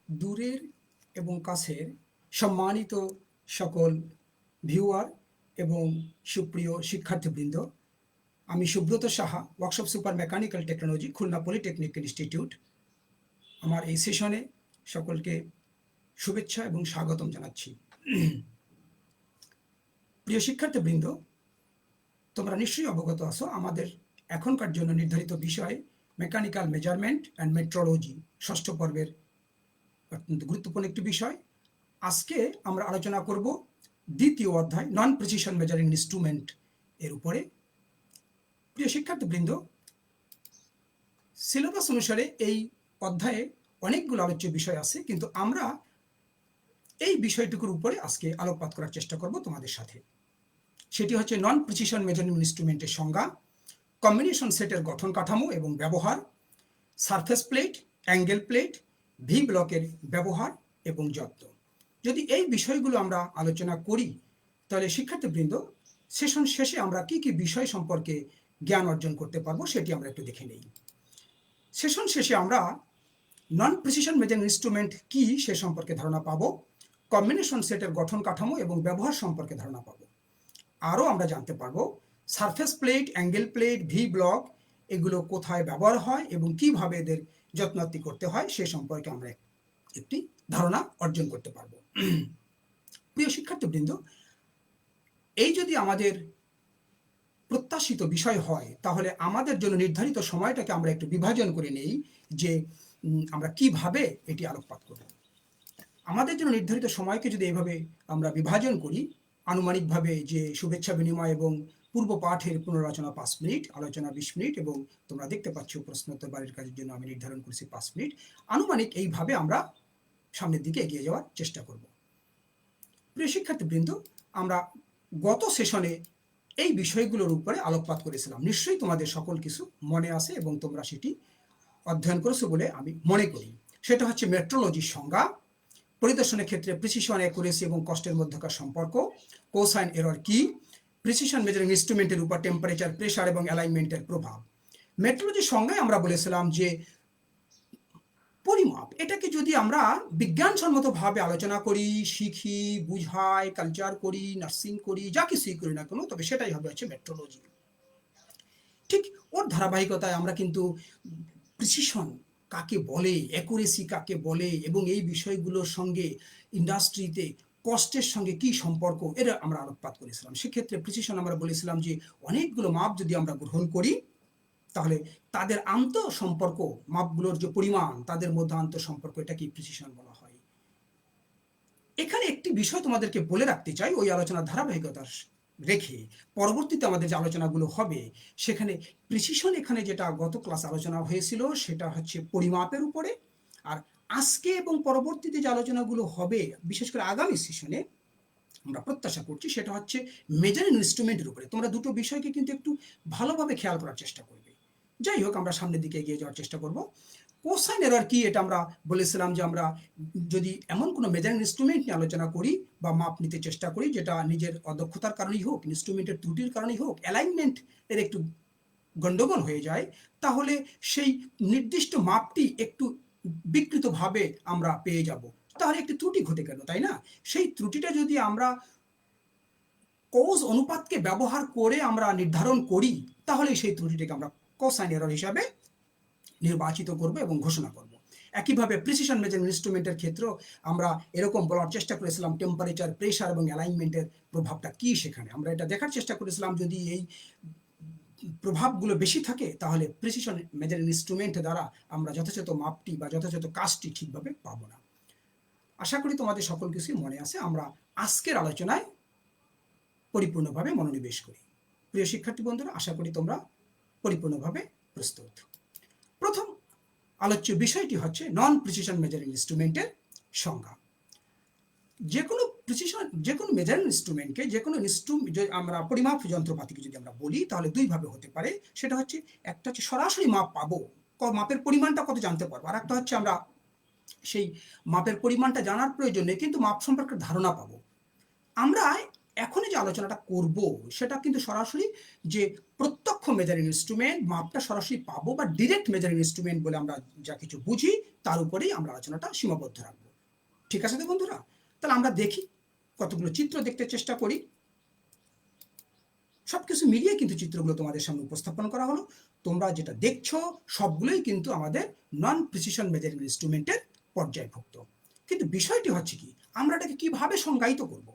দূরের এবং কাছের সম্মানিত সকল ভিউয়ার এবং সুপ্রিয় শিক্ষার্থীবৃন্দ, আমি Subrata Saha, workshop super mechanical technology, Khulna polytechnic institute. আমার এই সেশনে সকলকে শুভেচ্ছা এবং স্বাগতম জানাচ্ছি। প্রিয় শিক্ষার্থীবৃন্দ, তোমরা নিশ্চয়ই অবগত আছো আমাদের এখনকার জন্য নির্ধারিত বিষয় মেকানিক্যাল মেজারমেন্ট অ্যান্ড মেট্রোলজি, ষষ্ঠ পর্বের অত্যন্ত গুরুত্বপূর্ণ একটি বিষয়। আজকে আমরা আলোচনা করব দ্বিতীয় অধ্যায় নন প্রিসিশন মেজারিং ইনস্ট্রুমেন্ট এর উপরে। প্রিয় শিক্ষার্থীবৃন্দ, সিলেবাস অনুসারে এই অধ্যায়ে অনেকগুলো আলোচ্য বিষয় আছে, কিন্তু আমরা এই বিষয়টুকুর উপরে আজকে আলোকপাত করার চেষ্টা করব তোমাদের সাথে। সেটি হচ্ছে নন প্রিসিশন মেজারিং ইনস্ট্রুমেন্টের সংজ্ঞা, কম্বিনেশন সেটের গঠন কাঠামো এবং ব্যবহার, surface plate, angle plate, V ব্লকের ব্যবহার এবং যত্ন। যদি এই বিষয়গুলো আমরা আলোচনা করি, তাহলে শিক্ষার্থীবৃন্দ সেশন শেষে আমরা কি কি বিষয় সম্পর্কে জ্ঞান অর্জন করতে পারবো সেটি আমরা একটু দেখে নেই। সেশন শেষে আমরা নন প্রিসিশন মেজারিং ইনস্ট্রুমেন্ট কি সে সম্পর্কে ধারণা পাবো, কম্বিনেশন সেটের গঠন কাঠামো এবং ব্যবহার সম্পর্কে ধারণা পাবো। আরও আমরা জানতে পারবো surface plate, angle plate, V block এগুলো কোথায় ব্যবহার হয় এবং কিভাবে এদের যত্নার্থী করতে হয় সে সম্পর্কে আমরা একটি ধারণা অর্জন করতে পারবো। প্রিয় শিক্ষার্থীবৃন্দ, এই যদি আমাদের প্রত্যাশিত বিষয় হয়, তাহলে আমাদের জন্য নির্ধারিত সময়টাকে আমরা একটু বিভাজন করে নেই যে আমরা কিভাবে এটি আলোকপাত করব। আমাদের জন্য নির্ধারিত সময়কে যদি এইভাবে আমরা বিভাজন করি, আনুমানিকভাবে যে শুভেচ্ছা বিনিময় এবং পূর্ব পাঠের পুনরালোচনা 5 মিনিট, আলোচনা 20 মিনিট, এবং তোমরা দেখতে পাচ্ছ প্রশ্নোত্তর বাড়ির কাজের জন্য আমি নির্ধারণ করেছি 5 মিনিট, আনুমানিক এইভাবে আমরা সামনের দিকে এগিয়ে যাওয়ার চেষ্টা করব। প্রিয় শিক্ষার্থীবৃন্দ, আমরা গত সেশনে এই বিষয়গুলোর উপরে আলোকপাত করেছিলাম। নিশ্চয়ই তোমাদের সকল কিছু মনে আছে এবং তোমরা সেটি অধ্যয়ন করেছো বলে আমি মনে করি। সেটা হচ্ছে মেট্রোলজির সংজ্ঞা, পরিদর্শনের ক্ষেত্রে প্রিসিশন, অ্যাকুরেসি এবং কস্টের মধ্যকার সম্পর্ক, কোসাইন এরর কি, প্রিসিশন মেজারিং ইনস্ট্রুমেন্টের উপর টেম্পারেচার, প্রেসার এবং অ্যালাইনমেন্টের প্রভাব। মেট্রোলজির সংজ্ঞায় আমরা বলেছিলাম যে পরিমাপ, এটাকে যদি আমরা বিজ্ঞানসম্মতভাবে আলোচনা করি, শিখি, বুঝাই, কালচার করি, নার্সিং করি, যা কিছুই করি না কেন, তবে সেটাই হবে হচ্ছে মেট্রোলজি। ঠিক ওর ধারাবাহিকতায় আমরা কিন্তু প্রিসিশন কাকে বলে, অ্যাকুরেসি কাকে বলে এবং এই বিষয়গুলোর সঙ্গে ইন্ডাস্ট্রিতে কস্টের সঙ্গে কি সম্পর্ক, এটা আমরা আলোকপাত করেছিলাম। সেক্ষেত্রে প্রিসিশন আমরা বলেছিলাম যে অনেকগুলো মাপ যদি আমরা গ্রহণ করি, তাহলে তাদের আন্তঃসম্পর্ক, মাপগুলোর যে পরিমাণ, তাদের মধ্যে আন্তঃসম্পর্ক, এটাকে প্রিসিশন বলা হয়। এখানে একটি বিষয় তোমাদেরকে বলে রাখতে চাই, ওই আলোচনার ধারাবাহিকতার রেখে পরবর্তীতে আমাদের যে আলোচনাগুলো হবে সেখানে প্রিসিশন, এখানে যেটা গত ক্লাস আলোচনা হয়েছিল সেটা হচ্ছে পরিমাপের উপরে, আর আজকে এবং পরবর্তীতে যে আলোচনাগুলো হবে, বিশেষ করে আগামী সেশনে আমরা প্রত্যাশা করছি, সেটা হচ্ছে মেজারিং ইনস্ট্রুমেন্টের উপরে। তোমরা দুটো বিষয়কে কিন্তু একটু ভালোভাবে খেয়াল করার চেষ্টা করবে। যাই হোক, আমরা সামনের দিকে এগিয়ে যাওয়ার চেষ্টা করব। কোসাইন এরর কি, এটা আমরা বলেছিলাম যে আমরা যদি এমন কোনো মেজারিং ইনস্ট্রুমেন্ট নিয়ে আলোচনা করি বা মাপ নিতে চেষ্টা করি, যেটা নিজের অদক্ষতার কারণেই হোক, ইনস্ট্রুমেন্টের ত্রুটির কারণেই হোক, অ্যালাইনমেন্ট এর একটু গন্ডগোল হয়ে যায়, তাহলে সেই নির্দিষ্ট মাপটি একটু বিকৃতভাবে আমরা পেয়ে যাব। তাহলে একটি ত্রুটি ঘটে গেল, তাই না? সেই ত্রুটিটা যদি আমরা কজ অনুপাতকে ব্যবহার করে আমরা নির্ধারণ করি, তাহলে সেই ত্রুটিটাকে আমরা কোসাইন এরর হিসাবে নির্বাচিত করব এবং ঘোষণা করব। একইভাবে প্রিসিশন মেজারিং ইনস্ট্রুমেন্টের ক্ষেত্রেও আমরা এরকম বলার চেষ্টা করেছিলাম টেম্পারেচার, প্রেসার এবং অ্যালাইনমেন্টের প্রভাবটা কি সেখানে। আমরা এটা দেখার চেষ্টা করেছিলাম যদি এই প্রভাবগুলো বেশি থাকে, তাহলে প্রিসিশন মেজারিং ইনস্ট্রুমেন্ট দ্বারা আমরা যথাযথ মাপটি বা যথাযথ কাজটি ঠিকভাবে পাবো না। আশা করি তোমাদের সকল কিছুই মনে আছে। আমরা আজকের আলোচনায় পরিপূর্ণভাবে মনোনিবেশ করি। প্রিয় শিক্ষার্থী বন্ধুরা, আশা করি তোমরা পরিপূর্ণভাবে প্রস্তুত। প্রথম আলোচ্য বিষয়টি হচ্ছে নন প্রিসিশন মেজারিং ইনস্ট্রুমেন্টের সংজ্ঞা। যে কোনো মেজারিং ইনস্ট্রুমেন্টকে, যে কোনো আমরা পরিমাপ যন্ত্রপাতিকে যদি আমরা বলি, তাহলে দুইভাবে হতে পারে। সেটা হচ্ছে, একটা হচ্ছে সরাসরি মাপ পাবো, মাপের পরিমাণটা কত জানতে পারবো, আর একটা হচ্ছে আমরা সেই মাপের পরিমাণটা জানার প্রয়োজন নেই, কিন্তু মাপ সম্পর্কে ধারণা পাবো। আমরা এখনই যে আলোচনাটা করব সেটা কিন্তু সরাসরি যে প্রত্যক্ষ মেজারিং ইনস্ট্রুমেন্ট, মাপটা সরাসরি পাবো বা ডিরেক্ট মেজারিং ইনস্ট্রুমেন্ট বলে আমরা যা কিছু বুঝি তার উপরেই আমরা আলোচনাটা সীমাবদ্ধ রাখবো। ঠিক আছে তো বন্ধুরা? তাহলে আমরা দেখি, কতগুলো চিত্র দেখতে চেষ্টা করি। সবকিছু মিলিয়ে কিন্তু চিত্রগুলো তোমাদের সামনে উপস্থাপন করা হলো। তোমরা যেটা দেখছো সবগুলোই কিন্তু আমাদের নন প্রিসিশন মেজারিং ইনস্ট্রুমেন্টের পর্যায়ভুক্ত। কিন্তু বিষয়টি হচ্ছে কি, আমরা এটাকে কিভাবে সংজ্ঞায়িত করব,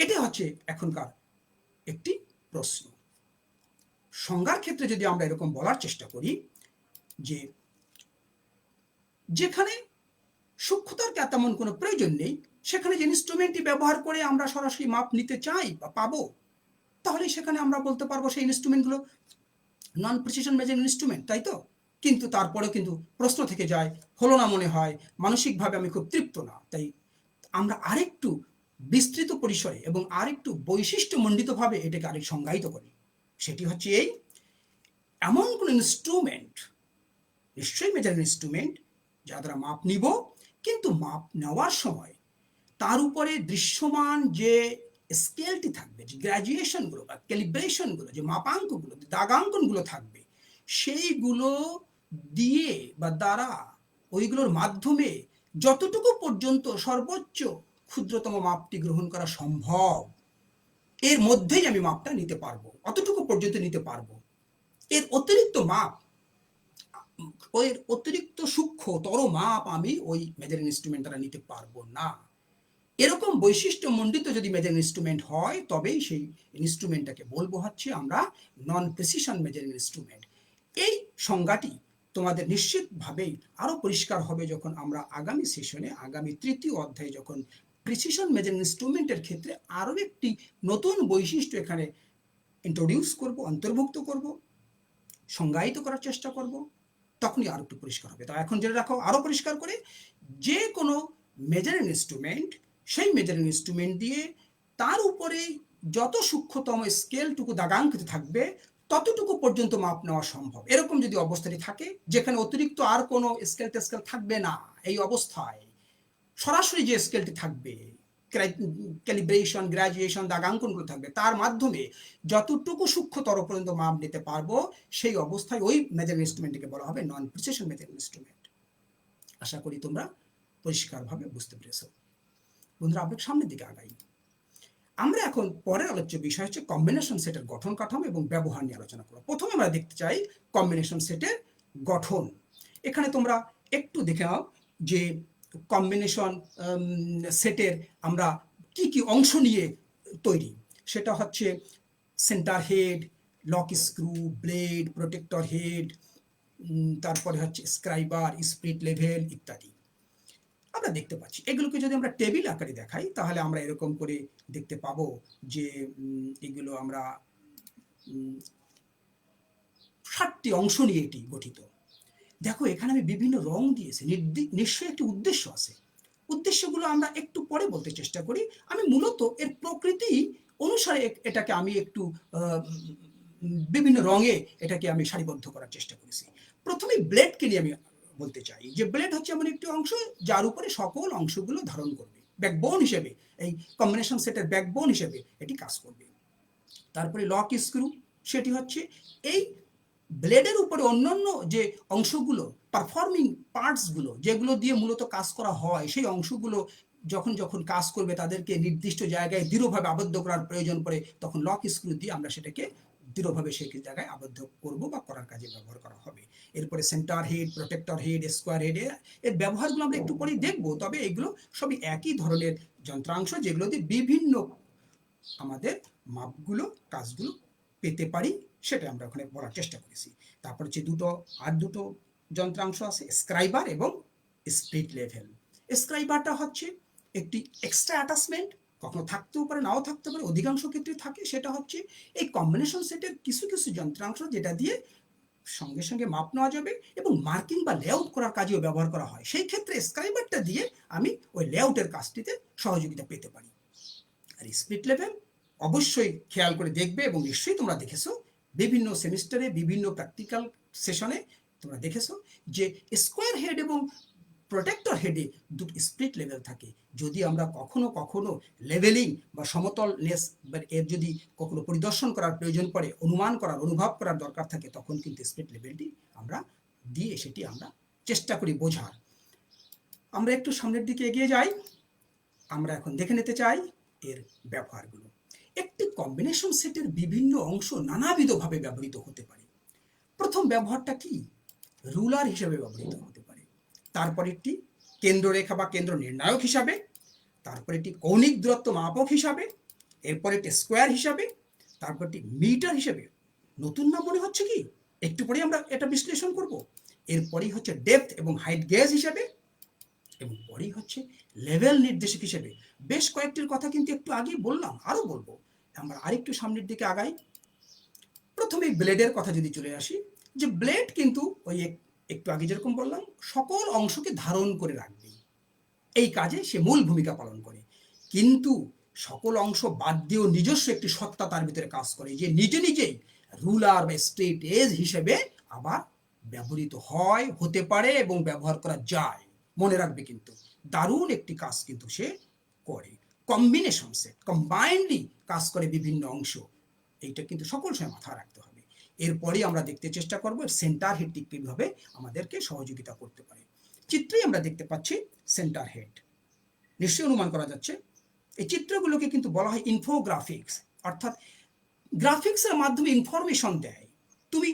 এটাই হচ্ছে এখনকার একটি প্রশ্ন। সংজ্ঞার ক্ষেত্রে যদি আমরা এরকম বলার চেষ্টা করি যে যেখানে সূক্ষ্মতার তেমন কোনো প্রয়োজন নেই, সেখানে যে ইনস্ট্রুমেন্টটি ব্যবহার করে আমরা সরাসরি মাপ নিতে চাই বা পাবো, তাহলে সেখানে আমরা বলতে পারবো সেই ইনস্ট্রুমেন্টগুলো নন প্রিসিশন মেজারিং ইনস্ট্রুমেন্ট, তাই তো? কিন্তু তারপরেও কিন্তু প্রশ্ন থেকে যায়, হলো না মনে হয়, মানসিকভাবে আমি খুব তৃপ্ত না। তাই আমরা আরেকটু বিস্তৃত পরিসরে এবং আরেকটু বৈশিষ্ট্যমণ্ডিতভাবে এটাকে আরেক সংজ্ঞায়িত করি। সেটি হচ্ছে এই, এমন কোন ইনস্ট্রুমেন্ট, নিশ্চয়ই মেজারিং ইনস্ট্রুমেন্ট, যা দ্বারা মাপ নিব, কিন্তু মাপ নেওয়ার সময় তার উপরে দৃশ্যমান যে স্কেলটি থাকবে, যে গ্র্যাজুয়েশনগুলো বা ক্যালিব্রেশনগুলো, যে মাপাঙ্কগুলো, দাগাঙ্কনগুলো থাকবে, সেইগুলো দিয়ে বা দ্বারা, ওইগুলোর মাধ্যমে যতটুকু পর্যন্ত সর্বোচ্চ ক্ষুদ্রতম মাপটি গ্রহণ করা সম্ভব, এর মধ্যেই আমি মাপটা নিতে পারবো, অতটুকু পর্যন্ত নিতে পারবো। এর অতিরিক্ত মাপ, ওই অতিরিক্ত সূক্ষ্মতর মাপ আমি ওই মেজারিং ইনস্ট্রুমেন্ট দ্বারা নিতে পারবো না। এরকম বৈশিষ্ট্যমণ্ডিত যদি মেজারিং ইনস্ট্রুমেন্ট হয়, তবেই সেই ইনস্ট্রুমেন্টটাকে বলবো হচ্ছে আমরা নন প্রিসিশন মেজারিং ইনস্ট্রুমেন্ট। এই সংজ্ঞাটি তোমাদের নিশ্চিতভাবেই আরো পরিষ্কার হবে যখন আমরা আগামী সেশনে, আগামী তৃতীয় অধ্যায়ে যখন প্রিসিশন মেজারিং ইনস্ট্রুমেন্টের ক্ষেত্রে আরো একটি নতুন বৈশিষ্ট্য এখানে ইন্ট্রোডিউস করব, অন্তর্ভুক্ত করব, সংজ্ঞায়িত করার চেষ্টা করব, তখনই আরো একটু পরিষ্কার হবে। তা এখন জেনে রাখো আরো পরিষ্কার করে, যে কোনো মেজারিং ইনস্ট্রুমেন্ট, সেই মেজারিং ইনস্ট্রুমেন্ট দিয়ে তার উপরে যত সূক্ষ্মতম স্কেলটুকু দাগাঙ্কিত থাকবে, ততটুকু পর্যন্ত মাপ নেওয়া সম্ভব। এরকম যদি অবস্থাটি থাকে, যেখানে অতিরিক্ত আর কোনো স্কেল টেস্কেল থাকবে না, এই অবস্থায় সরাসরি যে স্কেলটি থাকবে, ক্যালিব্রেশন, গ্র্যাজুয়েশন, দাগাঙ্কনগুলো থাকবে, তার মাধ্যমে যতটুকু সূক্ষ্মতর পর্যন্ত মাপ নিতে পারবো, সেই অবস্থায় ওই মেজারিং ইনস্ট্রুমেন্টকে বলা হবে নন প্রিসিশন মেজারিং ইনস্ট্রুমেন্ট। আশা করি তোমরা পরিষ্কারভাবে বুঝতে পেরেছো। বন্ধুরা, আমরা সামনের দিকে আগাই। আমরা এখন পরের আলোচ্য বিষয় হচ্ছে কম্বিনেশন সেটের গঠন কাঠামো এবং ব্যবহার নিয়ে আলোচনা করব। প্রথমে আমরা দেখতে চাই কম্বিনেশন সেটের গঠন। এখানে তোমরা একটু দেখে নাও যে কম্বিনেশন সেটের আমরা কি কি অংশ নিয়ে তৈরি। সেটা হচ্ছে centre head, lock screw, blade, protector head, তারপরে হচ্ছে স্ক্রাইবার, স্পিরিট লেভেল ইত্যাদি আমরা দেখতে পাচ্ছি। এগুলোকে যদি আমরা টেবিল আকারে দেখাই, তাহলে আমরা এরকম করে দেখতে পাবো যে এগুলো আমরা 7টি অংশ নিয়ে এটি গঠিত। দেখো, এখানে আমি বিভিন্ন রং দিয়েছি, নিশ্চয়ই একটি উদ্দেশ্য আছে। উদ্দেশ্যগুলো আমরা একটু পরে বলতে চেষ্টা করি। আমি মূলত এর প্রকৃতি অনুসারে এটাকে আমি একটু বিভিন্ন রঙে এটাকে আমি সারিবদ্ধ করার চেষ্টা করেছি। প্রথমে ব্লেডকে নিয়ে আমি বলতে চাই যে ব্লেড হচ্ছে এমন একটি অংশ যার উপরে সকল অংশগুলো ধারণ করবে, ব্যাকবোন হিসেবে, এই কম্বিনেশন সেটের ব্যাকবোন হিসেবে এটি কাজ করবে। তারপরে লক স্ক্রু, সেটি হচ্ছে এই ব্লেডের উপরে অন্যান্য যে অংশগুলো, পারফর্মিং পার্টসগুলো, যেগুলো দিয়ে মূলত কাজ করা হয়, সেই অংশগুলো যখন যখন কাজ করবে, তাদেরকে নির্দিষ্ট জায়গায় দৃঢ়ভাবে আবদ্ধ করার প্রয়োজন পড়ে, তখন লক স্ক্রু দিয়ে আমরা সেটাকে দৃঢ়ভাবে সেই জায়গায় আবদ্ধ করব বা করার কাজে ব্যবহার করা হবে। এরপরে centre head, protector head, square head, এর ব্যবহারগুলো আমরা একটু পরেই দেখবো। তবে এগুলো সবই একই ধরনের যন্ত্রাংশ, যেগুলো দিয়ে বিভিন্ন আমাদের মাপগুলো, কাজগুলো পেতে পারি, সেটা আমরা ওখানে বলার চেষ্টা করেছি। তারপর হচ্ছে দুটো যন্ত্রাংশ আছে, স্ক্রাইবার এবং স্পিরিট লেভেল। স্ক্রাইবারটা হচ্ছে একটি এক্সট্রা অ্যাটাচমেন্ট, কখনো থাকতেও পারে, নাও থাকতে পারে, অধিকাংশ ক্ষেত্রে থাকে। সেটা হচ্ছে এই কম্বিনেশন সেটের কিছু কিছু যন্ত্রাংশ, যেটা দিয়ে সঙ্গে সঙ্গে মাপ নেওয়া যাবে এবং মার্কিং বা লেআউট করার কাজেও ব্যবহার করা হয়। সেই ক্ষেত্রে স্ক্রাইবারটা দিয়ে আমি ওই লেআউটের কাজটিতে সহযোগিতা পেতে পারি। আর স্পিরিট লেভেল অবশ্যই খেয়াল করে দেখবে, এবং নিশ্চয়ই তোমরা দেখেছো বিভিন্ন সেমিস্টারে, বিভিন্ন প্র্যাকটিক্যাল সেশনে তোমরা দেখেছো যে স্কোয়ার হেড এবং প্রোটেক্টর হেডে দুটো স্পিরিট লেভেল থাকে। যদি আমরা কখনো কখনো লেভেলিং বা সমতলনেস এর যদি কখনো পরিদর্শন করার প্রয়োজন পড়ে, অনুমান করার, অনুভব করার দরকার থাকে, তখন কিন্তু স্পিরিট লেভেলটি আমরা দিয়ে সেটি আমরা চেষ্টা করি বোঝার। আমরা একটু সামনের দিকে এগিয়ে যাই। আমরা এখন দেখে নিতে চাই এর ব্যবহারগুলো। একটি কম্বিনেশন সেটের বিভিন্ন অংশ নানাবিধভাবে ব্যবহৃত হতে পারে। প্রথম ব্যবহারটা কি? রুলার হিসেবে ব্যবহৃত হতে পারে। তারপর একটি কেন্দ্ররেখা বা কেন্দ্র নির্ণায়ক হিসাবে, তারপর একটি কৌণিক দূরত্ব মাপক হিসাবে, এরপর একটি স্কোয়ার হিসাবে, তারপর একটি মিটার হিসেবে। নতুন নাম মনে হচ্ছে কি? একটু পরে আমরা এটা বিশ্লেষণ করব। এরপরেই হচ্ছে ডেপথ এবং হাইট গেজ হিসাবে, এবং পরেই হচ্ছে লেভেল নির্দেশক হিসেবে। বেশ কয়েকটির কথা কিন্তু একটু আগেই বললাম, আরও বলবো। আমরা আরেকটু সামনের দিকে আগাই। প্রথমে ব্লেডের কথা যদি চলে আসি, যে ব্লেড কিন্তু ওই একটু আগে যেরকম বললাম, সকল অংশকে ধারণ করে রাখবে, এই কাজে সে মূল ভূমিকা পালন করে। কিন্তু সকল অংশ বাদ দিয়েও নিজস্ব একটি সত্তা তার ভিতরে কাজ করে, যে নিজে নিজেই রুলার বা স্ট্রেট এজ হিসেবে আবার ব্যবহৃত হয়, হতে পারে এবং ব্যবহার করা যায়। মনে রাখবে কিন্তু দারুণ একটি কাজ কিন্তু সে করে। কম্বিনেশন সেট কম্বাইন্ডলি কাজ করে বিভিন্ন অংশ, এইটা কিন্তু সকল সময় মাথায় রাখতে হবে। এরপরে আমরা দেখতে চেষ্টা করব সেন্টার হেডটি কিভাবে আমাদেরকে সহযোগিতা করতে পারে। চিত্রেই আমরা দেখতে পাচ্ছি সেন্টার হেড, নিশ্চয়ই অনুমান করা যাচ্ছে। এই চিত্রগুলোকে কিন্তু বলা হয় ইনফোগ্রাফিক্স, অর্থাৎ গ্রাফিক্সের মাধ্যমে ইনফরমেশন দেয়। তুমি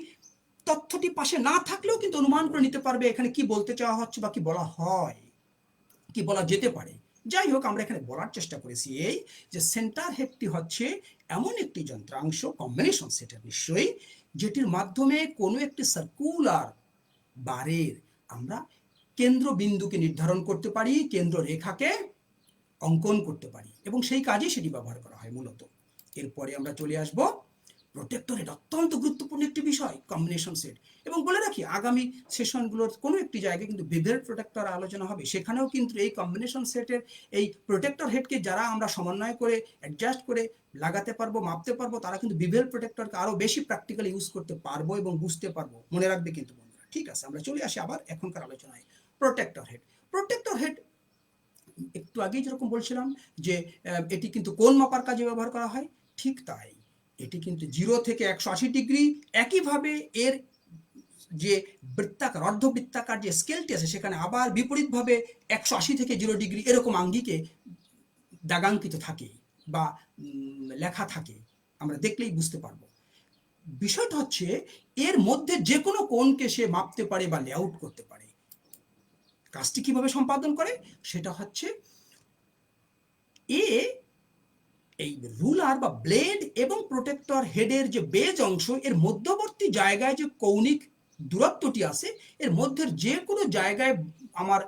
তথ্যটি পাশে না থাকলেও কিন্তু অনুমান করে নিতে পারবে এখানে কি বলতে চাওয়া হচ্ছে বা কি বলা হয়, কি বলা যেতে পারে। যাই হোক, আমরা এখানে বলার চেষ্টা করেছি এই যে সেন্টার হেডটি হচ্ছে এমন একটি যন্ত্রাংশ, কম্বিনেশন সেটের নিশ্চয়ই, যেটির মাধ্যমে কোনো একটি সার্কুলার বারের আমরা কেন্দ্রবিন্দুকে নির্ধারণ করতে পারি, কেন্দ্র রেখাকে অঙ্কন করতে পারি, এবং সেই কাজে সেটি ব্যবহার করা হয় মূলত। এরপরে আমরা চলে আসব প্রোটেক্টর হেড, অত্যন্ত গুরুত্বপূর্ণ একটি বিষয় কম্বিনেশন সেট। এবং বলে রাখি, আগামী সেশনগুলোর কোনো একটি জায়গায় কিন্তু বিভেল প্রোটেক্টর আলোচনা হবে, সেখানেও কিন্তু এই কম্বিনেশন সেটের এই প্রোটেক্টর হেডকে যারা আমরা সমন্বয় করে অ্যাডজাস্ট করে লাগাতে পারবো, মাপতে পারবো, তারা কিন্তু বিভেল প্রোটেক্টরকে আরও বেশি প্র্যাকটিক্যালি ইউজ করতে পারবো এবং বুঝতে পারবো। মনে রাখবে কিন্তু বন্ধুরা। ঠিক আছে, আমরা চলে আসি আবার এখনকার আলোচনায়। প্রোটেক্টর হেড, প্রোটেক্টর হেড একটু আগেই যেরকম বলছিলাম যে এটি কিন্তু কোণ মাপার কাজে ব্যবহার করা হয়, ঠিক তাই এটি কিন্তু 0 থেকে 180 ডিগ্রি, একইভাবে এর যে বৃত্তাকার অর্ধবৃত্তাকার যে স্কেলটি আছে সেখানে আবার বিপরীতভাবে 180 থেকে 0 ডিগ্রি এরকম আঙ্গিকে দাগাঙ্কিত থাকে বা লেখা থাকে, আমরা দেখলেই বুঝতে পারবো। বিষয়টা হচ্ছে এর মধ্যে যে কোনো কোণকে সে মাপতে পারে বা লেআউট করতে পারে। কাজটি কিভাবে সম্পাদন করে সেটা হচ্ছে এই রুলার বা ব্লেড এবং প্রোটেক্টর হেডের যে বেজ অংশ, এর মধ্যবর্তী জায়গায় যে কৌণিক দূরত্বটি আছে, এর মধ্যে যে কোনো জায়গায় আমার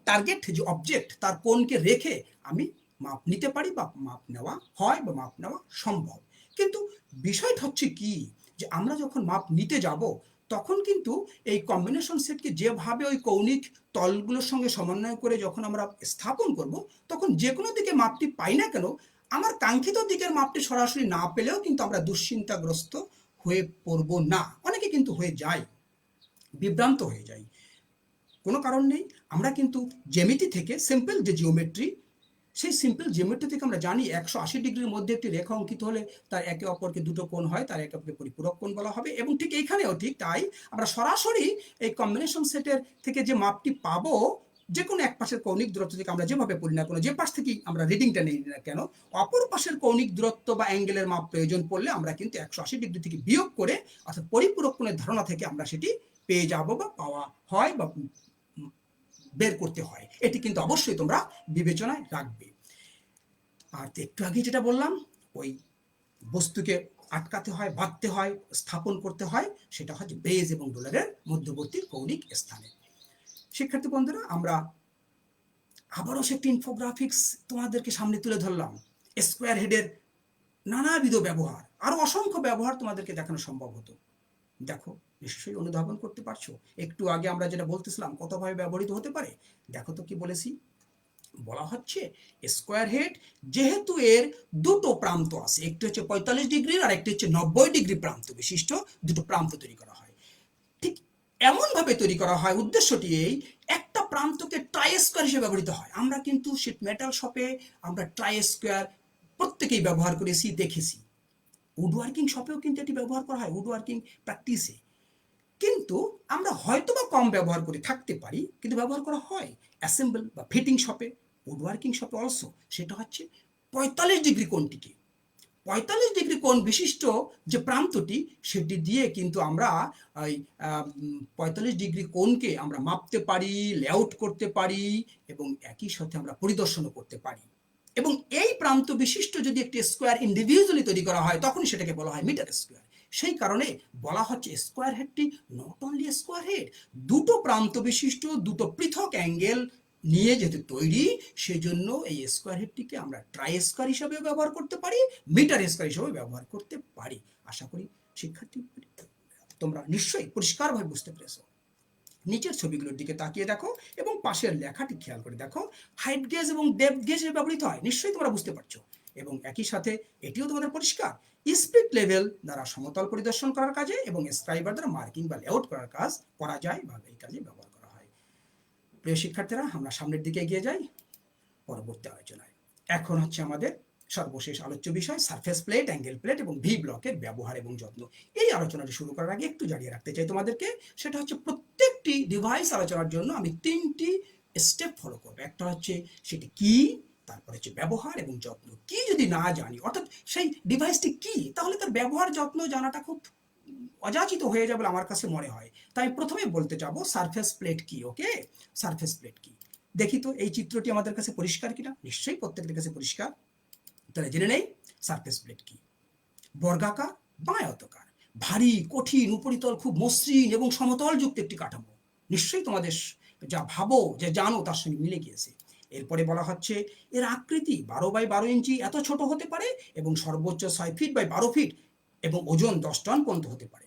টার্গেট যে অবজেক্ট তার কোণকে রেখে আমি মাপ নিতে পারি বা মাপ নেওয়া হয় বা মাপ নেওয়া সম্ভব। কিন্তু বিষয়টা হচ্ছে কি, যে আমরা যখন মাপ নিতে যাব তখন কিন্তু এই কম্বিনেশন সেটকে যেভাবে ওই কৌণিক তলগুলোর সঙ্গে সমন্বয় করে যখন আমরা স্থাপন করব, তখন যে কোনো দিকে মাপটি পাই না কেন, আমার কাঙ্ক্ষিত দিকের মাপটি সরাসরি না পেলেও কিন্তু আমরা দুশ্চিন্তাগ্রস্ত হয়ে পড়ব না। অনেকে কিন্তু হয়ে যায়, বিভ্রান্ত হয়ে যায়, কোনো কারণ নেই। আমরা কিন্তু জ্যামিতি থেকে, সিম্পল যে জিওমেট্রি, সেই সিম্পল জিওমেট্রি থেকে আমরা জানি 180 ডিগ্রির মধ্যে একটি রেখা অঙ্কিত হলে তার একে অপরকে দুটো কোণ হয়, তার একে অপরকে পরিপূরক কোণ বলা হবে। এবং ঠিক এইখানেও ঠিক তাই, আমরা সরাসরি এই কম্বিনেশন সেটের থেকে যে মাপটি পাবো, যে কোনো এক পাশের কৌণিক দূরত্ব থেকে আমরা যেভাবে পড়ি না কোনো, যে পাশ থেকেই আমরা রিডিংটা নিই না কেন, অপর পাশের কৌণিক দূরত্ব বা অ্যাঙ্গেলের মাপ প্রয়োজন পড়লে আমরা কিন্তু 180 ডিগ্রি থেকে বিয়োগ করে, অর্থাৎ পরিপূরক কোণের ধারণা থেকে আমরা সেটি পেয়ে যাব বা পাওয়া হয় বা বের করতে হয়। এটি কিন্তু অবশ্যই তোমরা বিবেচনায় রাখবে। আর একটু আগে যেটা বললাম, ওই বস্তুকে আটকাতে হয়, বাঁধতে হয়, স্থাপন করতে হয়, সেটা হচ্ছে বেজ এবং রুলারের মধ্যবর্তী কৌণিক স্থানে। শিক্ষার্থী বন্ধুরা, আমরা আবারও সে একটি ইনফোগ্রাফিক্স তোমাদেরকে সামনে তুলে ধরলাম। স্কোয়ার হেডের নানাবিধ ব্যবহার, আরো অসংখ্য ব্যবহার তোমাদেরকে দেখানো সম্ভব হতো। দেখো, নিশ্চয়ই অনুধাবন করতে পারছো। একটু আগে আমরা যেটা বলতেছিলাম কতভাবে ব্যবহৃত হতে পারে, দেখো তো কি বলেছি। বলা হচ্ছে স্কোয়ার হেড যেহেতু এর দুটো প্রান্ত আছে, একটি হচ্ছে 45 ডিগ্রির আর একটি হচ্ছে 90 ডিগ্রি প্রান্ত বিশিষ্ট দুটো প্রান্ত তৈরি করা হয়। ঠিক এমন ভাবে তৈরি করা হয়, উদ্দেশ্যটি এই, একটা প্রান্তকে ট্রাই স্কোয়ার হিসেবে ব্যবহৃত হয়। আমরা কিন্তু শীট মেটাল শপে আমরা ট্রাই স্কোয়ার প্রত্যেকেই ব্যবহার করেছি, দেখেছি। উড ওয়ার্কিং শপেও কিন্তু এটি ব্যবহার করা হয়, উড ওয়ার্কিং প্র্যাকটিসে। কিন্তু কিন্তু আমরা হয়তো বা কম ব্যবহার করে থাকতে পারি, কিন্তু ব্যবহার করা হয় অ্যাসেম্বল বা ফিটিং শপে, উডওয়ার্কিং শপে অলসো। সেটা হচ্ছে 45 ডিগ্রি কোণটিকে, 45 ডিগ্রি কোণ বিশিষ্ট যে প্রান্তটি, সেটি দিয়ে কিন্তু আমরা ওই 45 ডিগ্রি কোণকে আমরা মাপতে পারি, লেআউট করতে পারি এবং একই সাথে আমরা পরিদর্শনও করতে পারি। এবং এই প্রান্ত বিশিষ্ট যদি একটি স্কোয়ার ইন্ডিভিজুয়ালি তৈরি করা হয়, তখন সেটাকে বলা হয় মিটার স্কোয়ার। সেই কারণে বলা হচ্ছে স্কোয়ার হেডটি নট অনলি স্কোয়ার হেড, দুটো প্রান্ত বিশিষ্ট দুটো পৃথক অ্যাঙ্গেল নিয়ে যেহেতু তৈরি, সেজন্য এই স্কোয়ার হেডটিকে আমরা ট্রাই স্কোয়ার হিসাবে ব্যবহার করতে পারি, মিটার স্কোয়ার হিসাবে ব্যবহার করতে পারি। আশা করি শিক্ষার্থী তোমরা নিশ্চয়ই পরিষ্কারভাবে বুঝতে পেরেছো। নিচের ছবিগুলোর দিকে তাকিয়ে দেখো এবং পাশের লেখাটি খেয়াল করে দেখো। হাইট গেজ এবং ডেপথ গেজ ব্যবহৃত হয়, নিশ্চয়ই তোমরা বুঝতে পারছো। এবং একই সাথে এটিও তোমাদের পরিষ্কার, স্পিড লেভেল দ্বারা সমতল পরিদর্শন করার কাজে এবং স্ক্রাইবার দ্বারা মার্কিং বা লেআউট করার কাজ করা যায় বা এই কাজে ব্যবহার করা হয়। প্রিয় শিক্ষার্থীরা, আমরা সামনের দিকে এগিয়ে যাই পরবর্তী আলোচনায়। এখন হচ্ছে আমাদের সর্বশেষ আলোচ্য বিষয় সারফেস প্লেট, অ্যাঙ্গেল প্লেট এবং ভি ব্লকের ব্যবহার এবং যত্ন। এই আলোচনাটি শুরু করার আগে একটু জানিয়ে রাখতে চাই তোমাদেরকে, সেটা হচ্ছে প্রত্যেকটি ডিভাইস আলোচনার জন্য আমি 3টি স্টেপ ফলো করবো। একটা হচ্ছে সেটি কি, তারপরে হচ্ছে ব্যবহার এবং যত্ন। কি যদি না জানি, অর্থাৎ সেই ডিভাইসটি কি, তাহলে তার ব্যবহার যত্ন জানাটা খুব অযাচিত হয়ে যাবে আমার কাছে মনে হয়। তাই প্রথমে বলতে যাবো সারফেস প্লেট কি। ওকে, সারফেস প্লেট কি দেখি তো। এই চিত্রটি আমাদের কাছে পরিষ্কার কিনা? নিশ্চয়ই প্রত্যেকের কাছে পরিষ্কার। তাহলে জেনে নেই সারফেস প্লেট কি। বর্গাকার বা আয়তাকার, ভারী, কঠিন, উপরিতল খুব মসৃণ এবং সমতল যুক্ত একটি কাঠামো। নিশ্চয়ই তোমাদের যা ভাবো, যা জানো, তার সঙ্গে মিলে গিয়েছে। এরপরে বলা হচ্ছে এর আকৃতি 12x12 ইঞ্চি এত ছোট হতে পারে এবং সর্বোচ্চ 6 ফিট বাই 12 ফিট এবং ওজন 10 টন পর্যন্ত হতে পারে।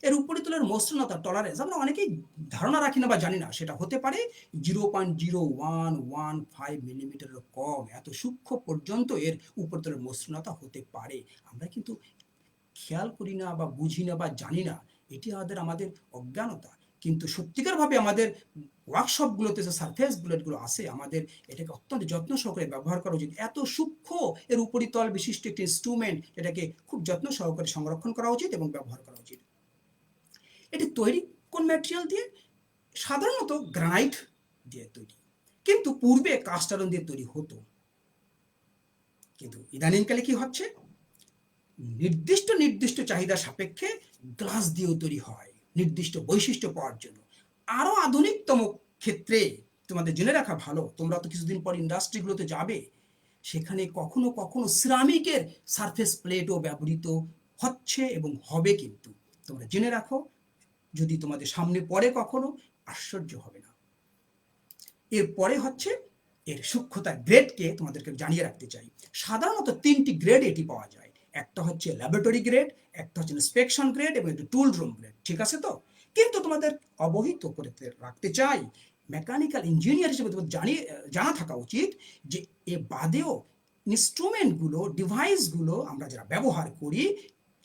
এর উপরিতলের মসৃণতা, টলারেন্স, আমরা অনেকেই ধারণা রাখি না বা জানি না, সেটা হতে পারে 0.0115 মিলিমিটারের কম। এত সূক্ষ্ম পর্যন্ত এর উপরিতলের মসৃণতা হতে পারে। আমরা কিন্তু খেয়াল করি না বা বুঝি না বা জানি না, এটি আমাদের অজ্ঞানতা। কিন্তু সত্যিকারভাবে আমাদের ওয়ার্কশপগুলোতে যে সারফেস বুলেটগুলো আছে, আমাদের এটাকে অত্যন্ত যত্ন সহকারে ব্যবহার করা উচিত। এত সূক্ষ্ম এর উপরিতল বিশিষ্ট একটি ইনস্ট্রুমেন্ট, এটাকে খুব যত্ন সহকারে সংরক্ষণ করা উচিত এবং ব্যবহার করা উচিত। এটি তৈরি কোন ম্যাটেরিয়াল দিয়ে? সাধারণত গ্রানাইট দিয়ে তৈরি, কিন্তু পূর্বে কাস্ট আয়রন দিয়ে তৈরি হতো। কিন্তু ইদানিংকালে কি হচ্ছে, নির্দিষ্ট নির্দিষ্ট চাহিদা সাপেক্ষে গ্লাস দিয়েও তৈরি হয় নির্দিষ্ট বৈশিষ্ট্য পাওয়ার জন্য। আরো আধুনিকতম ক্ষেত্রে তোমাদের জেনে রাখা ভালো, তোমরা তো কিছুদিন পর ইন্ডাস্ট্রিগুলোতে যাবে, সেখানে কখনো কখনো সিরামিকের সারফেস প্লেটও ব্যবহৃত হচ্ছে এবং হবে। কিন্তু তোমরা জেনে রাখো, যদি তোমাদের সামনে পড়ে কখনো, আশ্চর্য হবে না। এরপরে হচ্ছে এর সূক্ষ্মতার গ্রেডকে তোমাদেরকে জানিয়ে রাখতে চাই। সাধারণত 3টি গ্রেড এটি পাওয়া যায়। একটা হচ্ছে ল্যাবরেটরি গ্রেড, একটা হচ্ছে ইন্সপেকশন গ্রেড এবং একটা টুল রুম গ্রেড। ঠিক আছে তো? কিন্তু তোমাদের অবহিত করে রাখতে চাই, মেকানিক্যাল ইঞ্জিনিয়ার হিসেবে তোমাদের জানা থাকা উচিত যে এ বাদেও ইনস্ট্রুমেন্টগুলো, ডিভাইসগুলো আমরা যারা ব্যবহার করি,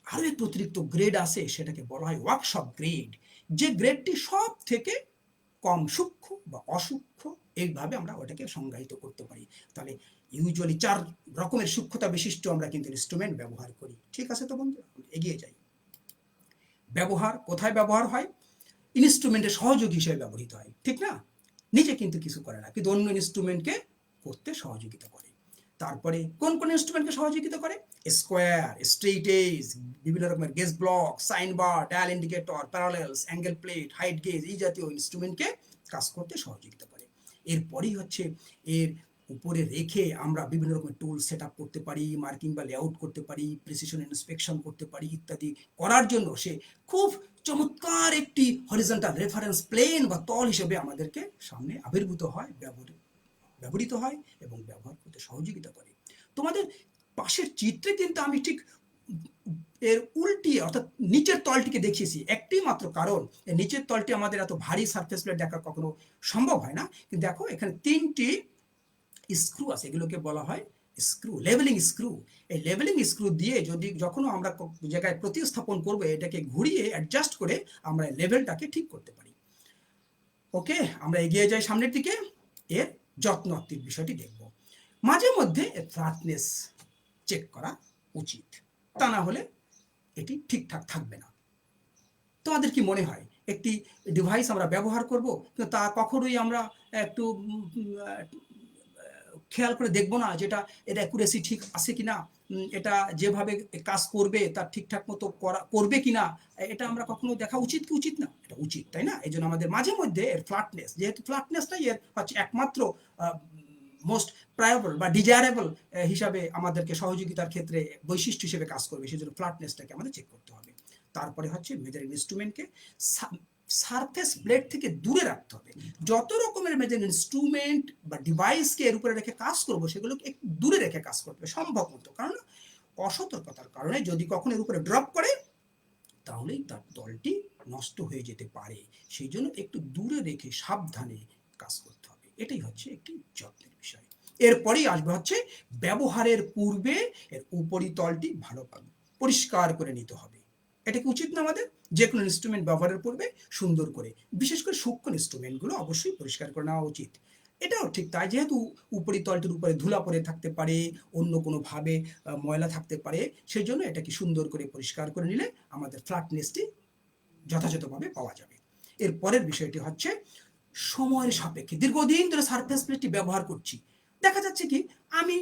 আরও একটু অতিরিক্ত গ্রেড আছে, সেটাকে বলা হয় ওয়ার্কশপ গ্রেড। যে গ্রেডটি সব থেকে কম সূক্ষ্ম বা অসূক্ষ্ম, এইভাবে আমরা ওটাকে সংজ্ঞায়িত করতে পারি। তাহলে ইউজুয়ালি 4 রকমের সূক্ষ্মতা বিশিষ্ট আমরা কিন্তু ইনস্ট্রুমেন্ট ব্যবহার করি। ঠিক আছে তো বন্ধু, এগিয়ে যাই। ব্যবহার কোথায় ব্যবহার হয়? ইনস্ট্রুমেন্টের সহযোগী হিসেবে ব্যবহৃত হয়, ঠিক না? নিজে কিন্তু কিছু করে না, কিন্তু অন্য ইনস্ট্রুমেন্টকে করতে সহযোগিতা করে। তারপরে কোন কোন ইনস্ট্রুমেন্টকে সহযোগিতা করে? স্কোয়ার, স্ট্রেইট এজ, বিভিন্ন রকমের gauge block, sine bar, dial indicator, parallels, angle plate, height gauge, এই জাতীয় ইনস্ট্রুমেন্টকে কাজ করতে সহযোগিতা করে। এরপরেই হচ্ছে এর উপরে রেখে আমরা বিভিন্ন রকমের টুল সেট আপ করতে পারি, মার্কিং বা লেআউট করতে পারি, প্রিসিশন ইন্সপেকশন করতে পারি ইত্যাদি করার জন্য সে খুব চমৎকার একটি হরিজন্টাল রেফারেন্স প্লেন বা তল হিসেবে আমাদেরকে সামনে আবির্ভূত হয়, ব্যবহৃত হয় এবং ব্যবহার করতে সহযোগিতা করে। তোমাদের পাশের চিত্রে কিন্তু আমি ঠিক এর উল্টিয়ে, অর্থাৎ নিচের তলটিকে দেখিয়েছি একটি মাত্র কারণ, নিচের তলটি আমাদের এত ভারী সারফেস প্লেট দেখা কখনো সম্ভব হয় না। কিন্তু দেখো এখানে 3টি স্ক্রু আছে, এগুলোকে বলা হয় স্ক্রু, লেভেলিং স্ক্রু। এই লেভেলিং স্ক্রু দিয়ে যখন আমরা জায়গায় প্রতিস্থাপন করব, এটাকে ঘুরিয়ে অ্যাডজাস্ট করে আমরা লেভেলটাকে ঠিক করতে পারি। ওকে, আমরা এগিয়ে যাই সামনের দিকে। এর যত্নাত্মক বিষয়টি দেখব। মাঝে মধ্যে এর ফ্ল্যাটনেস চেক করা উচিত, তা না হলে এটি ঠিকঠাক থাকবে না। তোমাদের কি মনে হয় একটি ডিভাইস আমরা ব্যবহার করব, কিন্তু তা কখনোই আমরা একটু খেয়াল করে দেখব না যেটা এর অ্যাকুরেসি ঠিক আছে কিনা, এটা যেভাবে কাজ করবে তার ঠিকঠাক মতো করবে কিনা, এটা আমরা কখনো দেখা উচিত কি উচিত না? এটা উচিত, তাই না? এই জন্য আমাদের মাঝে মধ্যে এর ফ্ল্যাটনেস, যেহেতু ফ্ল্যাটনেসটাই এর হচ্ছে একমাত্র মোস্ট প্রায়োবল বা ডিজায়ারেবল হিসাবে আমাদেরকে সহযোগিতার ক্ষেত্রে বৈশিষ্ট্য হিসেবে কাজ করবে, সেই জন্য ফ্ল্যাটনেসটাকে আমাদের চেক করতে হবে। তারপরে হচ্ছে মেজারিং ইনস্ট্রুমেন্টকে সারফেস প্লেট থেকে দূরে রাখতে হবে। যত রকমের মেজারিং ইনস্ট্রুমেন্ট বা ডিভাইসকে এর উপরে রেখে কাজ করবো সেগুলোকে একটু দূরে রেখে কাজ করবে সম্ভব মতো, কারণ অসতর্কতার কারণে যদি কখনো এর উপরে ড্রপ করে তাহলেই তার তলটি নষ্ট হয়ে যেতে পারে। সেই জন্য একটু দূরে রেখে সাবধানে কাজ করতে হবে, এটাই হচ্ছে একটি যত্নের বিষয়। এরপরেই আসবে হচ্ছে ব্যবহারের পূর্বে এর উপরিতলটি ভালোভাবে পরিষ্কার করে নিতে হবে। এটা কি উচিত না আমাদের? যে কোনো ইনস্ট্রুমেন্ট ব্যবহারের পূর্বে সুন্দর করে, বিশেষ করে সূক্ষ্ম ইনস্ট্রুমেন্টগুলো অবশ্যই পরিষ্কার করে নেওয়া উচিত। এটাও ঠিক তাই, যেহেতু উপরিতলটির উপরে ধুলা পড়ে থাকতে পারে, অন্য কোনোভাবে ময়লা থাকতে পারে, সেই জন্য এটাকে সুন্দর করে পরিষ্কার করে নিলে আমাদের ফ্ল্যাটনেসটি যথাযথভাবে পাওয়া যাবে। এর পরের বিষয়টি হচ্ছে সময়ের সাপেক্ষে দীর্ঘদিন ধরে সারফেস প্লেটটি ব্যবহার করছি, দেখা যাচ্ছে কি আমি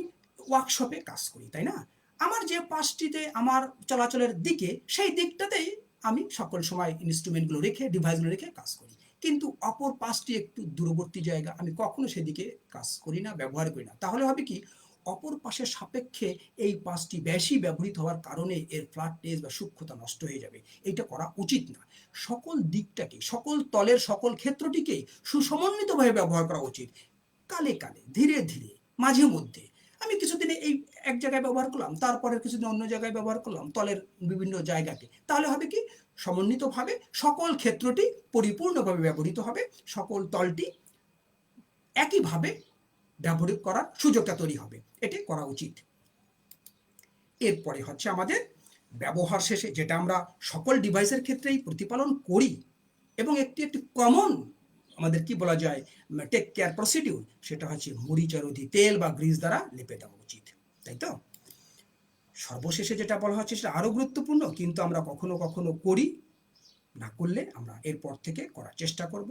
ওয়ার্কশপে কাজ করি, তাই না? আমার যে পাশটিতে আমার চলাচলের দিকে, সেই দিকটাতেই আমি সকল সময় ইনস্ট্রুমেন্টগুলো রেখে, ডিভাইসগুলো রেখে কাজ করি, কিন্তু অপর পাশটি একটু দূরবর্তী জায়গা, আমি কখনো সেদিকে কাজ করি না, ব্যবহার করি না। তাহলে হবে কি, অপর পাশের সাপেক্ষে এই পাশটি বেশি ব্যবহৃত হওয়ার কারণে এর ফ্ল্যাটনেস বা সূক্ষ্মতা নষ্ট হয়ে যাবে। এটা করা উচিত না। সকল দিকটাকে, সকল তলের সকল ক্ষেত্রটিকে সুসমন্বিতভাবে ব্যবহার করা উচিত। কালে কালে, ধীরে ধীরে, মাঝে মধ্যে আমি কিছুদিনে এই এক জায়গায় ব্যবহার করলাম, তারপরে কিছুদিন অন্য জায়গায় ব্যবহার করলাম তলের বিভিন্ন জায়গাতে, তাহলে হবে কি সমন্বিতভাবে সকল ক্ষেত্রটি পরিপূর্ণভাবে ব্যবহৃত হবে, সকল তলটি একইভাবে ব্যবহার করার সুযোগটা তৈরি হবে। এটি করা উচিত। এরপরে হচ্ছে আমাদের ব্যবহার শেষে, যেটা আমরা সকল ডিভাইসের ক্ষেত্রেই প্রতিপালন করি এবং একটি একটি কমন আমাদের কি বলা যায় টেক কেয়ার প্রসিডিউর, সেটা হচ্ছে মরিচারোধী তেল বা গ্রিস দ্বারা লেপে দেওয়া উচিত, তাই তো? সর্বশেষে যেটা বলা হচ্ছে সেটা আরো গুরুত্বপূর্ণ, কিন্তু আমরা কখনো কখনো করি না, করলে আমরা এরপর থেকে করার চেষ্টা করব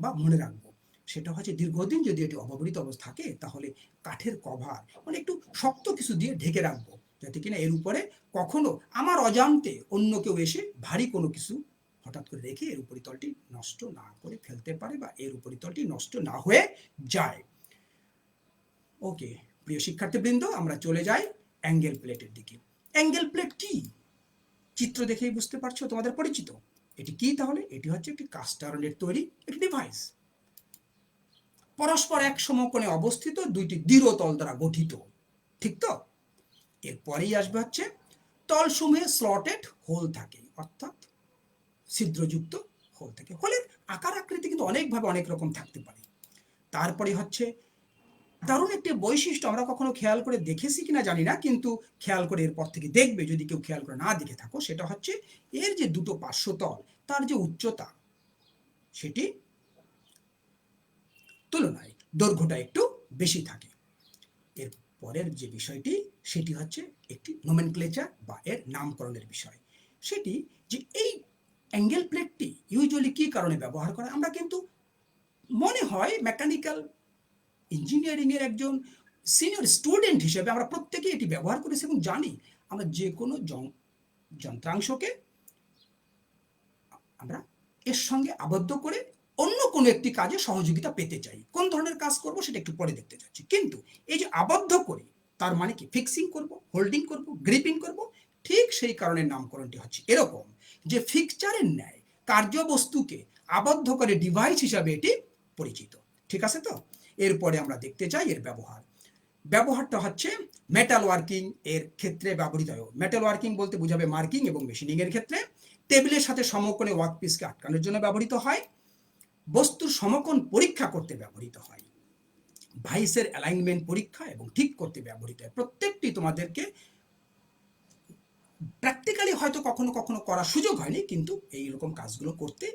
বা মনে রাখবো, সেটা হচ্ছে দীর্ঘদিন যদি এটি অব্যবহৃত অবস্থা থাকে তাহলে কাঠের কভার মানে একটু শক্ত কিছু দিয়ে ঢেকে রাখবো, যাতে কিনা এর উপরে কখনো আমার অজান্তে অন্য কেউ এসে ভারী কোনো কিছু হঠাৎ করে রেখে এর উপরিতলটি নষ্ট না করে ফেলতে পারে বা এর উপরিতলটি নষ্ট না হয়ে যায়। ওকে প্রিয় শিক্ষার্থীবৃন্দ, আমরা চলে যাই অ্যাঙ্গেল প্লেটের দিকে। অ্যাঙ্গেল প্লেট কি? চিত্র দেখেই বুঝতে পারছো, তোমাদের পরিচিত। এটি কি তাহলে? এটি হচ্ছে একটি কাস্ট আয়রনের তৈরি একটি ডিভাইস, পরস্পর এক সমকোণে অবস্থিত দুইটি দৃঢ় তল দ্বারা গঠিত, ঠিক তো? এরপরেই আসবে হচ্ছে তলসমূহে স্লটেড হোল থাকে, অর্থাৎ ছিদ্রযুক্ত হোল থাকে। হোলের আকার আকৃতি কিন্তু অনেকভাবে অনেক রকম থাকতে পারে। তারপরে হচ্ছে দারুণ একটি বৈশিষ্ট্য, আমরা কখনো খেয়াল করে দেখেছি কিনা জানি না, কিন্তু খেয়াল করে এরপর থেকে দেখবে যদি কেউ খেয়াল করে না দেখে থাকো, সেটা হচ্ছে এর যে দুটো পার্শ্বতল, তার যে উচ্চতা, সেটি তুলনায় দৈর্ঘ্যটা একটু বেশি থাকে। এর পরের যে বিষয়টি সেটি হচ্ছে একটি নোমেনক্লেচার বা এর নামকরণের বিষয়। সেটি যে এই অ্যাঙ্গেল প্লেটটি ইউজুয়ালি কি কারণে ব্যবহার করে, আমরা কিন্তু মনে হয় মেকানিক্যাল ইঞ্জিনিয়ারিং এর একজন সিনিয়র স্টুডেন্ট হিসেবে আমরা প্রত্যেকেই এটি ব্যবহার করেছি এবং জানি, আমরা যে কোনো যন্ত্রাংশকে আমরা এর সঙ্গে আবদ্ধ করে অন্য কোনো একটি কাজে সহযোগিতা পেতে চাই। কোন ধরনের কাজ করব সেটা একটু পরে দেখতে যাচ্ছি, কিন্তু এই যে আবদ্ধ করে, তার মানে কি ফিক্সিং করব, হোল্ডিং করব, গ্রিপিং করব, ঠিক সেই কারণে নামকরণটি হচ্ছে এরকম, যে ফিক্সচারের ন্যায় কার্যবস্তুকে আবদ্ধ করে ডিভাইস হিসাবে এটি পরিচিত, ঠিক আছে তো? এরপরে আমরা দেখতে চাই এর ব্যবহারটা হচ্ছে মেটাল ওয়ার্কিং এর ক্ষেত্রে ব্যবহৃত হয়। মেটাল ওয়ার্কিং বলতে বোঝাবে মার্কিং এবং মেশিনিং এর ক্ষেত্রে, টেবিলের সাথে সমকোণে ওয়ার্কপিসকে আটকানোর জন্য ব্যবহৃত হয়, বস্তুর সমকোণ পরীক্ষা করতে ব্যবহৃত হয়, ভাইসের অ্যালাইনমেন্ট পরীক্ষা এবং ঠিক করতে ব্যবহৃত হয়। প্রত্যেকটি তোমাদেরকে প্র্যাকটিক্যালি হয়তো কখনো কখনো করার সুযোগ হয়নি, কিন্তু এইরকম কাজগুলো করতে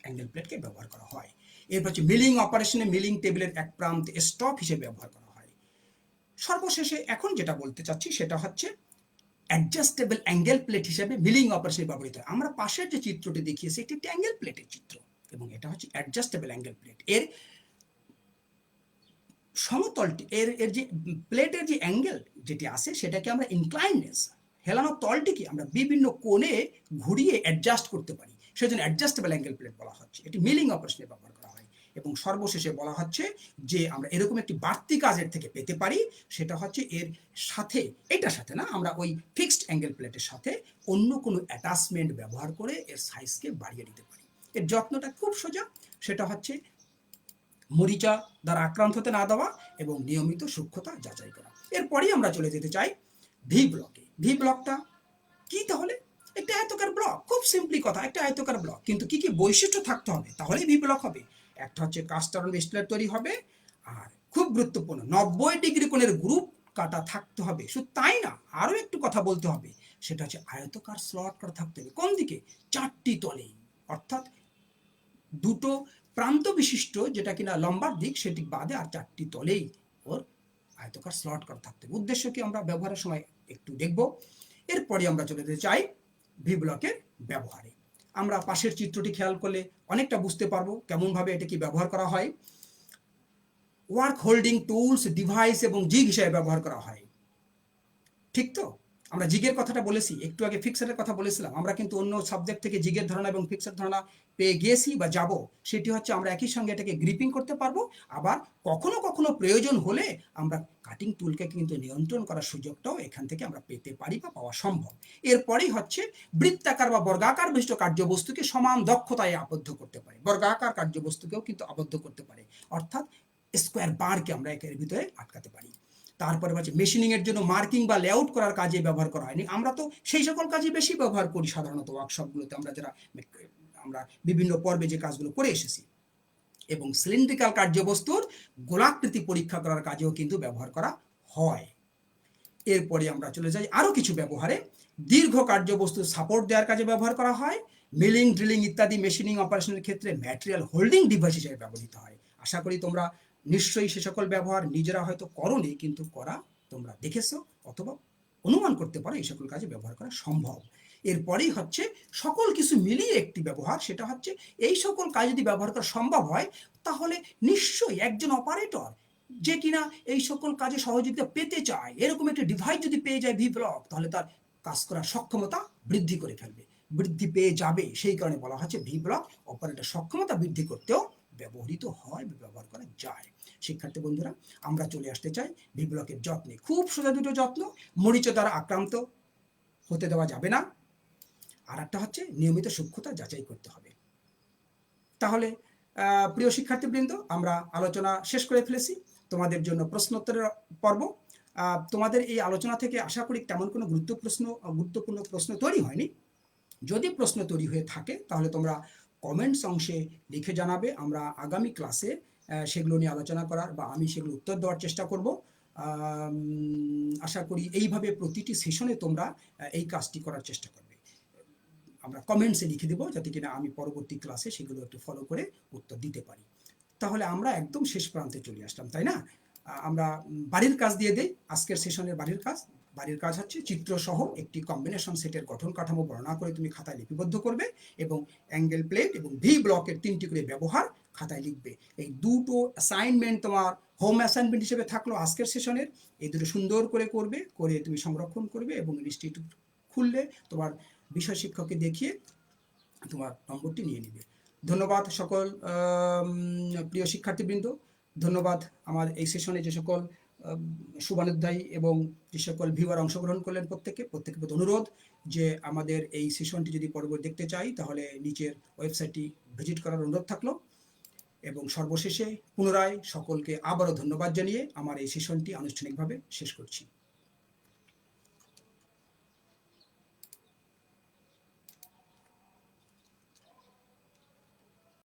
অ্যাঙ্গেল প্লেটকে ব্যবহার করা হয়। এরপর হচ্ছে মিলিং অপারেশনে মিলিং টেবিলের এক প্রান্তে স্টপ হিসেবে ব্যবহার করা হয়। সর্বশেষে এখন যেটা বলতে চাচ্ছি সেটা হচ্ছে অ্যাডজাস্টেবল অ্যাঙ্গেল প্লেট হিসেবে মিলিং অপারেশনে ব্যবহৃত হয়। আমরা পাশের যে চিত্রটি দেখিয়েছি এটি একটি অ্যাঙ্গেল প্লেটের চিত্র এবং এটা হচ্ছে অ্যাডজাস্টেবল অ্যাঙ্গেল প্লেট। এর সমতলটি এর যে প্লেটের যে অ্যাঙ্গেল যেটি আসে সেটাকে আমরা ইনক্লাইনেস, হেলানো তলটিকে আমরা বিভিন্ন কোণে ঘুরিয়ে অ্যাডজাস্ট করতে পারি, সেজন্য অ্যাডজাস্টেবল অ্যাঙ্গেল প্লেট বলা হচ্ছে। এটি মিলিং অপারেশনে ব্যবহার করা হয়। এবং সর্বশেষে বলা হচ্ছে যে আমরা এরকম একটি বাড়তি কাজের থেকে পেতে পারি, সেটা হচ্ছে এর সাথে, এটার সাথে না, আমরা ওই ফিক্সড অ্যাঙ্গেল প্লেটের সাথে অন্য কোনো অ্যাটাচমেন্ট ব্যবহার করে এর সাইজকে বাড়িয়ে দিতে পারি। এর যত্নটা খুব সোজা, সেটা হচ্ছে মরিচা দ্বারা আক্রান্ত হতে না দেওয়া এবং নিয়মিত সূক্ষ্মতা যাচাই করা। এরপরেই আমরা চলে যেতে চাই ভি ব্লকে। ভি ব্লকটা কি তাহলে? একটা আয়তকার ব্লক, খুব সিম্পলি কথা, একটা আয়তকার ব্লক, কিন্তু কি কি বৈশিষ্ট্য থাকতে হবে তাহলেই ভি ব্লক হবে? একটা হচ্ছে কাস্ট আয়রন বেস প্লেট তৈরি হবে, আর খুব গুরুত্বপূর্ণ 90 ডিগ্রি কোণের গ্রুপ কাটা থাকতে হবে। শুধু তাই না, আরও একটু কথা বলতে হবে, সেটা হচ্ছে আয়তকার স্লট করা থাকতে হবে। কোন দিকে? 4টি তলে, অর্থাৎ দুটো প্রান্ত বিশিষ্ট যেটা কিনা লম্বার দিক সেটি বাদে আর 4টি তলেই ওর আয়তকার স্লট করা থাকতে হবে। উদ্দেশ্য কি আমরা ব্যবহারের সময় একটু দেখব। এরপরে আমরা চলে যেতে চাই ভি ব্লকের ব্যবহারে। আমরা পাশের চিত্রটি খেয়াল করলে অনেকটা বুঝতে পারবো কেমনভাবে এটা কি ব্যবহার করা হয়। ওয়ার্ক হোল্ডিং টুলস, ডিভাইস এবং জিগ হিসেবে ব্যবহার করা হয়, ঠিক তো? আমরা জিগের কথাটা বলেছি, একটু আগে ফিক্সারের কথা বলেছিলাম। আমরা কিন্তু অন্য সাবজেক্ট থেকে জিগের ধারণা এবং ফিক্সার ধারণা পেয়ে গিয়েছি বা যাব। সেটি হচ্ছে আমরা একই সঙ্গে এটাকে গ্রিপিং করতে পারবো, আবার কখনো কখনো প্রয়োজন হলে আমরা কাটিং টুলকে কিন্তু নিয়ন্ত্রণ করার সুযোগটাও এখান থেকে আমরা পেতে পারি বা পাওয়া সম্ভব। এরপরেই হচ্ছে বৃত্তাকার বা বর্গাকার বিশিষ্ট কার্যবস্তুকে সমান দক্ষতায় আবদ্ধ করতে পারে। বর্গাকার কার্যবস্তুকেও কিন্তু আবদ্ধ করতে পারে, অর্থাৎ স্কোয়ার বারকে আমরা এর ভিতরে আটকাতে পারি। তারপরে হচ্ছে মেশিনিং এর জন্য মার্কিং বা লেআউট করার কাজে ব্যবহার করা হয়নি। আমরা তো সেই সকল কাজে বেশি ব্যবহার করি সাধারণত ওয়ার্কশপগুলোতে, আমরা বিভিন্ন পর্বে যে কাজগুলো করে এসেছি। এবং সিলিন্ড্রিক্যাল কার্যবস্তুর গোলাকৃতি পরীক্ষা করার কাজেও কিন্তু ব্যবহার করা হয়। এরপরে আমরা চলে যাই আরো কিছু ব্যবহারে। দীর্ঘ কার্যবস্তুর সাপোর্ট দেওয়ার কাজে ব্যবহার করা হয়। মিলিং, ড্রিলিং ইত্যাদি মেশিনিং অপারেশনের ক্ষেত্রে ম্যাটেরিয়াল হোল্ডিং ডিভাইস হিসেবে ব্যবহৃত হয়। আশা করি তোমরা নিশ্চয়ই সে সকল ব্যবহার নিজেরা হয়তো করোনি, কিন্তু করা তোমরা দেখেছো অথবা অনুমান করতে পারো এই সকল কাজে ব্যবহার করা সম্ভব। এরপরেই হচ্ছে সকল কিছু মিলিয়ে একটি ব্যবহার, সেটা হচ্ছে এই সকল কাজ যদি ব্যবহার করা সম্ভব হয় তাহলে নিশ্চয়ই একজন অপারেটর যে কিনা এই সকল কাজে সহযোগিতা পেতে চায়, এরকম একটা ডিভাইস যদি পেয়ে যায় ভি ব্লক, তাহলে তার কাজ করার সক্ষমতা বৃদ্ধি করে ফেলবে, বৃদ্ধি পেয়ে যাবে। সেই কারণে বলা হচ্ছে ভি ব্লক অপারেটর সক্ষমতা বৃদ্ধি করতেও ব্যবহৃত হয় বা ব্যবহার করা যায়। শিক্ষার্থী বন্ধুরা, আমরা চলে আসতে চাই ভি ব্লকের যত্নে। খুব সোজা দুটো যত্ন: মরিচা দ্বারা আক্রান্ত হতে দেওয়া যাবে না, আর একটা হচ্ছে নিয়মিত সূক্ষ্মতা যাচাই করতে হবে। তাহলে প্রিয় শিক্ষার্থীবৃন্দ, আমরা আলোচনা শেষ করে ফেলেছি। তোমাদের জন্য প্রশ্নোত্তরের পর্ব। তোমাদের এই আলোচনা থেকে আশা করি তেমন কোনো গুরুত্বপূর্ণ প্রশ্ন তৈরি হয়নি। যদি প্রশ্ন তৈরি হয়ে থাকে তাহলে তোমরা কমেন্টস অংশে লিখে জানাবে। আমরা আগামী ক্লাসে সেগুলো নিয়ে আলোচনা করার বা আমি সেগুলো উত্তর দেওয়ার চেষ্টা করব। আশা করি এইভাবে প্রতিটি সেশনে তোমরা এই কাজটি করার চেষ্টা করবে। আমরা কমেন্টসে লিখে দেবো যাতে কিনা আমি পরবর্তী ক্লাসে সেগুলো একটু ফলো করে উত্তর দিতে পারি। তাহলে আমরা একদম শেষ প্রান্তে চলে আসলাম, তাই না? আমরা বাড়ির কাজ দিয়ে দেই। আজকের সেশনের বাড়ির কাজ হচ্ছে চিত্রসহ একটি কম্বিনেশন সেটের গঠন কাঠামো বর্ণনা করে তুমি খাতায় লিপিবদ্ধ করবে এবং অ্যাঙ্গেল প্লেট এবং ভি ব্লকের 3টি করে ব্যবহার খাতায় লিখবে। এই দুটো অ্যাসাইনমেন্ট তোমার হোম অ্যাসাইনমেন্ট হিসেবে থাকলো আজকের সেশনের। এই দুটো সুন্দর করে করবে, করে তুমি সংরক্ষণ করবে এবং লিস্টটি খুললে তোমার বিষয় শিক্ষককে দেখিয়ে তোমার নম্বরটি নিয়ে নিবে। ধন্যবাদ সকল প্রিয় শিক্ষার্থীবৃন্দ। ধন্যবাদ আমার এই সেশনে যে সকল শুভানুধ্যায়ী এবং যে সকল ভিউয়ার অংশগ্রহণ করলেন প্রত্যেকের প্রতি অনুরোধ যে আমাদের এই সেশনটি যদি পরবর্তী দেখতে চাই তাহলে নিচের ওয়েবসাইটটি ভিজিট করার অনুরোধ থাকলো। এবং সর্বশেষে পুনরায় সকলকে আবারও ধন্যবাদ জানিয়ে আমার এই সেশনটি আনুষ্ঠানিকভাবে শেষ করছি।